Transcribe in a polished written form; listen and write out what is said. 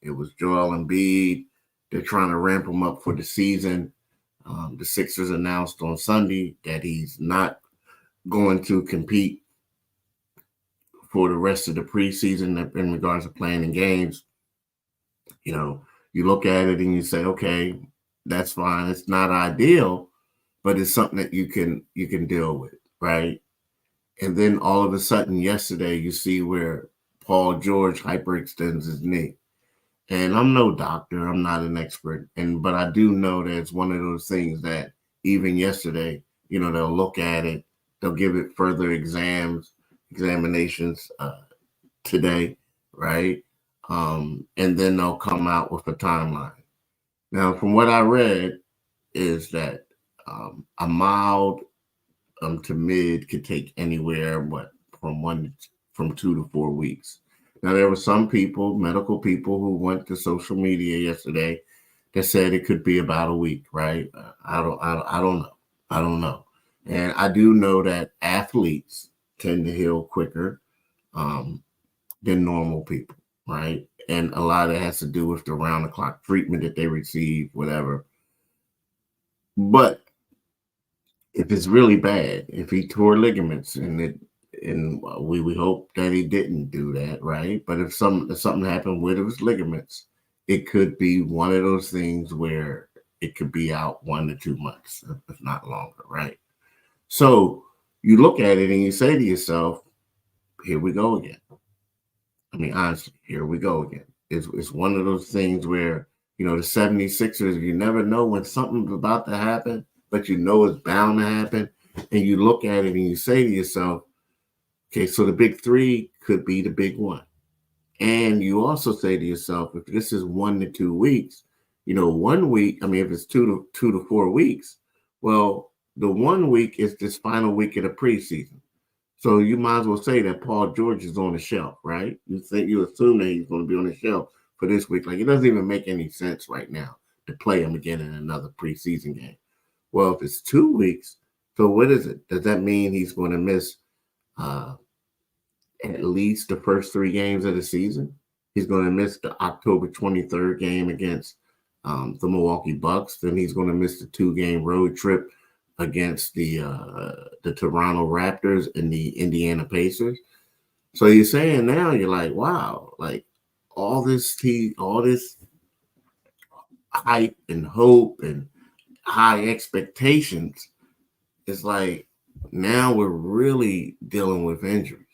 It was Joel Embiid. They're trying to ramp him up for the season. The Sixers announced on Sunday that he's not going to compete for the rest of the preseason in regards to playing in games. You know, you look at it and you say, okay, that's fine. It's not ideal, but it's something that you can deal with, right? And then all of a sudden, yesterday, you see where Paul George hyperextends his knee. And I'm no doctor, I'm not an expert, but I do know that it's one of those things that even yesterday, they'll look at it, they'll give it further examinations today, right? And then they'll come out with a timeline. Now, from what I read, is that a mild to mid could take anywhere from 2 to 4 weeks. Now there were some people, medical people, who went to social media yesterday that said it could be about a week, right? I don't know, and I do know that athletes tend to heal quicker um, than normal people, right? And a lot of it has to do with the round the clock treatment that they receive, whatever. But if it's really bad, if he tore ligaments and we hope that he didn't do that, right? But if something happened with his ligaments, it could be one of those things where it could be out 1 to 2 months, if not longer, right? So you look at it and you say to yourself, here we go again. I mean, honestly, here we go again. It's one of those things where, the 76ers, you never know when something's about to happen, but you know it's bound to happen. And you look at it and you say to yourself, okay, so the big three could be the big one. And you also say to yourself, if this is 1 to 2 weeks, 1 week, I mean, if it's 2 to 4 weeks, well, the 1 week is this final week of the preseason. So you might as well say that Paul George is on the shelf, right? You assume that he's going to be on the shelf for this week. Like, it doesn't even make any sense right now to play him again in another preseason game. Well, if it's 2 weeks, so what is it? Does that mean he's going to miss at least the first 3 games of the season? He's going to miss the October 23rd game against the Milwaukee Bucks. Then he's going to miss the 2-game road trip against the Toronto Raptors and the Indiana Pacers. So you're saying now, you're like, wow, like all this hype and hope and high expectations, is like now we're really dealing with injuries,